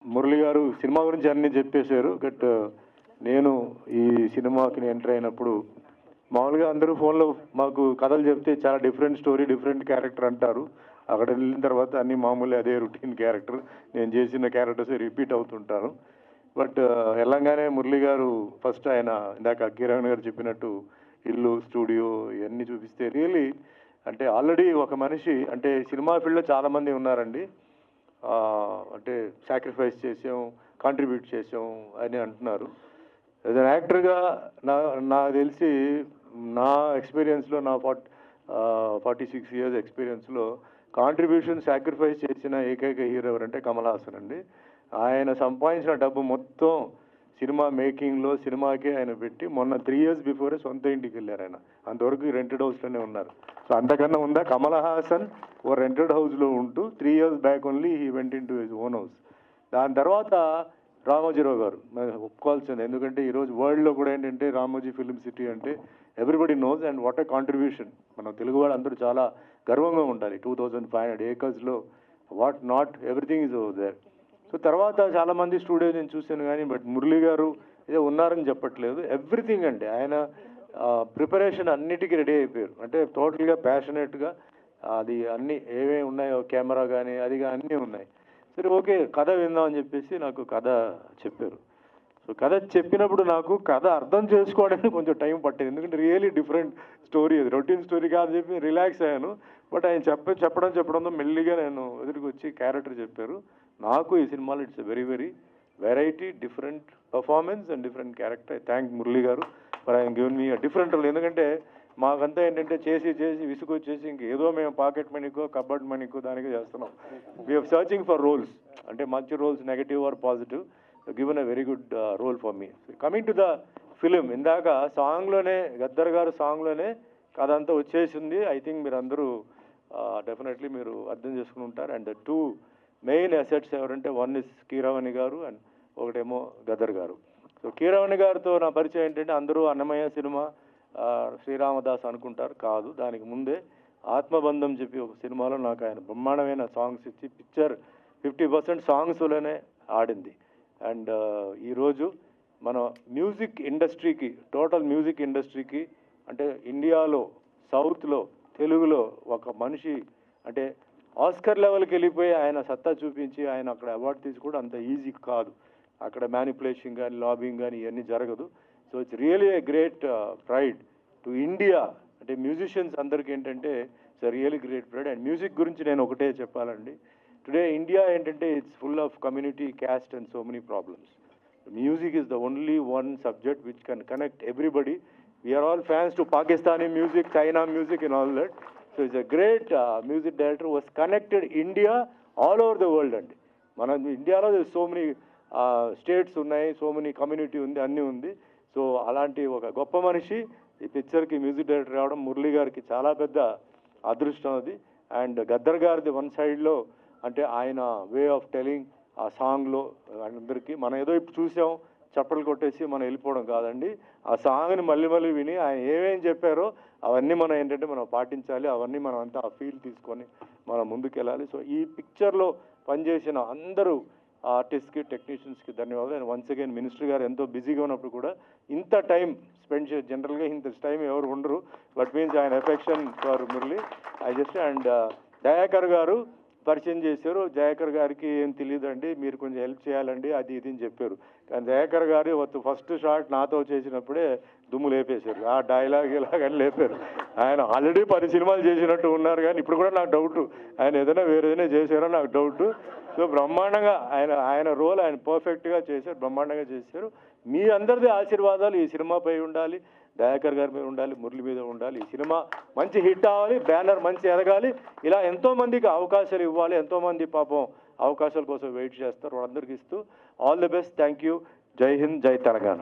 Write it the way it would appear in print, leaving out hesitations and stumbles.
మురళి గారు సినిమా గురించి అన్నీ చెప్పేశారు. బట్ నేను ఈ సినిమాకి ఎంటర్ అయినప్పుడు మామూలుగా అందరూ ఫోన్లో మాకు కథలు చెప్తే చాలా డిఫరెంట్ స్టోరీ, డిఫరెంట్ క్యారెక్టర్ అంటారు. అక్కడ వెళ్ళిన తర్వాత అన్ని మామూలు అదే రొటీన్ క్యారెక్టర్. నేను చేసిన క్యారెక్టర్స్ రిపీట్ అవుతుంటాను. బట్ వెళ్ళంగానే మురళి గారు ఫస్ట్ ఆయన ఇందాక కిరణ్ గారు చెప్పినట్టు ఇల్లు, స్టూడియో ఇవన్నీ చూపిస్తే రియలీ అంటే ఆల్రెడీ ఒక మనిషి అంటే సినిమా ఫీల్డ్లో చాలామంది ఉన్నారండి. అంటే సాక్రిఫైస్ చేసాం, కాంట్రిబ్యూట్ చేసాం అని అంటున్నారు. యాజ్ అన్ యాక్టర్గా నాకు తెలిసి నా ఎక్స్పీరియన్స్లో నా 46 ఇయర్స్ ఎక్స్పీరియన్స్లో కాంట్రిబ్యూషన్ సాక్రిఫైస్ చేసిన ఏకైక హీరో ఎవరంటే కమల్ హాసన్ అండి. ఆయన సంపాదించిన డబ్బు మొత్తం సినిమా మేకింగ్లో సినిమాకే ఆయన పెట్టి మొన్న 3 ఇయర్స్ బిఫోరే సొంత ఇంటికి వెళ్ళారు ఆయన. అంతవరకు రెంటెడ్ హౌస్లోనే ఉన్నారు. సో అంతకన్నా ఉందా? కమల్ హాసన్ ఓ రెంటెడ్ హౌస్లో ఉంటూ 3 years back only he went in to his own house. దాని తర్వాత రామోజీరావు గారు ఒప్పుకోవాల్సింది. ఎందుకంటే ఈరోజు వరల్డ్లో కూడా ఏంటంటే రామోజీ ఫిలిం సిటీ అంటే everybody knows and what a contribution. మన తెలుగు వాళ్ళు అందరూ చాలా గర్వంగా ఉండాలి. 2500 ఏకర్స్లో what not everything is over there. So తర్వాత చాలామంది స్టూడియో నేను చూశాను కానీ బట్ మురళి గారు ఏదో ఉన్నారని చెప్పట్లేదు. ఎవ్రీథింగ్ అండి ఆయన ప్రిపరేషన్ అన్నిటికీ రెడీ అయిపోయారు. అంటే టోటల్గా ప్యాషనేట్గా అది అన్నీ ఏమేమి ఉన్నాయో కెమెరా కానీ అది కానీ అన్నీ ఉన్నాయి. సరే ఓకే కథ విందామని చెప్పేసి నాకు కథ చెప్పారు. సో కథ చెప్పినప్పుడు నాకు కథ అర్థం చేసుకోవడానికి కొంచెం టైం పట్టింది. ఎందుకంటే రియలీ డిఫరెంట్ స్టోరీ, అది రొటీన్ స్టోరీ కాదు చెప్పి రిలాక్స్ అయ్యాను. బట్ ఆయన చెప్పడంతో మెల్లిగా నేను ఎదురుకు వచ్చి క్యారెక్టర్ చెప్పారు. నాకు ఈ సినిమాలో it's very variety different performance and different character. I thank Murali గారు ఫర్ ఆయన గివెన్ మీ డిఫరెంట్ రోల్. ఎందుకంటే మాకంతా ఏంటంటే చేసి విసుగు వచ్చేసి ఇంకేదో మేము పాకెట్ మనీకో కబర్డ్ మనీకో దానికే చేస్తున్నాం. వీఆర్ సర్చింగ్ ఫర్ రోల్స్, అంటే మంచి roles, negative or positive. Given a very good role for me. Coming to the film, ఇందాక సాంగ్లోనే గద్దర్ గారు సాంగ్లోనే కథ అంతా వచ్చేసింది. ఐ థింక్ మీరు అందరూ డెఫినెట్లీ మీరు అర్థం చేసుకుని ఉంటారు. అండ్ ద 2 మెయిన్ అసెట్స్ ఎవరంటే వన్ ఇస్ కీరవాణి గారు అండ్ ఒకటేమో గద్దర్ గారు. సో కీరవాణి గారితో నా పరిచయం ఏంటంటే అందరూ అన్నమయ్య సినిమా శ్రీరామదాస్ అనుకుంటారు, కాదు. దానికి ముందే ఆత్మబంధం చెప్పి ఒక సినిమాలో నాకు ఆయన బ్రహ్మాండమైన సాంగ్స్ ఇచ్చి పిక్చర్ 50% సాంగ్స్లోనే ఆడింది. అండ్ ఈరోజు మన మ్యూజిక్ ఇండస్ట్రీకి, టోటల్ మ్యూజిక్ ఇండస్ట్రీకి అంటే ఇండియాలో, సౌత్లో, తెలుగులో ఒక మనిషి అంటే ఆస్కర్ లెవెల్కి వెళ్ళిపోయి ఆయన సత్తా చూపించి ఆయన అక్కడ అవార్డు తీసుకోవడం అంత ఈజీ కాదు. అక్కడ మ్యానిపులేషన్ కానీ లాబింగ్ కానీ ఇవన్నీ జరగదు. So it's really a great pride to India. అంటే మ్యూజిషియన్స్ అందరికీ ఏంటంటే it's really great pride. And music గురించి నేను ఒకటే చెప్పాలండి. టుడే ఇండియా ఏంటంటే it's full of community, caste and so many problems. Music is the only one subject which can connect everybody. We are all fans to Pakistani music, China music and all that. So it's a great music director who has connected India all over the world. And మన ఇండియాలో so many states ఉన్నాయి, so many community ఉంది, అన్నీ ఉంది. So అలాంటి ఒక గొప్ప మనిషి ఈ పిక్చర్కి మ్యూజిక్ డైరెక్టర్ రావడం మురళి గారికి చాలా పెద్ద అదృష్టం అది. అండ్ గద్దర్ గారిది వన్ సైడ్లో అంటే ఆయన వే ఆఫ్ టెలింగ్ ఆ సాంగ్లో అందరికీ మనం ఏదో ఇప్పుడు చూసాం చప్పట్లు కొట్టేసి మనం వెళ్ళిపోవడం కాదండి. ఆ సాంగ్ని మళ్ళీ విని ఆయన ఏమేం చెప్పారో అవన్నీ మనం ఏంటంటే మనం పాటించాలి. అవన్నీ మనం అంతా ఆ ఫీల్ తీసుకొని మనం ముందుకెళ్ళాలి. సో ఈ పిక్చర్లో పనిచేసిన అందరూ ఆర్టిస్ట్కి, టెక్నీషియన్స్కి ధన్యవాదాలు. అండ్ వన్స్ అగైన్ మినిస్టర్ గారు ఎంతో బిజీగా ఉన్నప్పుడు కూడా ఇంత టైం స్పెండ్ చేసి, జనరల్గా ఇంత టైం ఎవరు ఉండరు, బట్ మీన్స్ ఆయన affection for Murali I just. And Dayakar గారు పరిచయం చేశారు. జయాకర్ గారికి ఏం తెలియదండి, మీరు కొంచెం హెల్ప్ చేయాలండి అది ఇది అని చెప్పారు. కానీ జయాకర్ గారు ఫస్ట్ షాట్ నాతో చేసినప్పుడే దుమ్ము లేపేశారు. ఆ డైలాగ్ ఇలాగని లేపారు. ఆయన ఆల్రెడీ 10 సినిమాలు చేసినట్టు ఉన్నారు కానీ ఇప్పుడు కూడా నాకు డౌట్ ఆయన ఏదైనా వేరేదైనా చేశారో నాకు డౌట్. సో బ్రహ్మాండంగా ఆయన రోల్ ఆయన పర్ఫెక్ట్గా చేశారు, బ్రహ్మాండంగా చేశారు. మీ అందరిది ఆశీర్వాదాలు ఈ సినిమాపై ఉండాలి, దయాకర్ గారి మీద ఉండాలి, మురళి మీద ఉండాలి. ఈ సినిమా మంచి హిట్ అవ్వాలి, బ్యానర్ మంచి ఎదగాలి. ఇలా ఎంతోమందికి అవకాశాలు ఇవ్వాలి. ఎంతోమంది పాపం అవకాశాల కోసం వెయిట్ చేస్తారు, వాళ్ళందరికీ ఇస్తూ all the best. Thank you. జై హింద్, జై తెలంగాణ.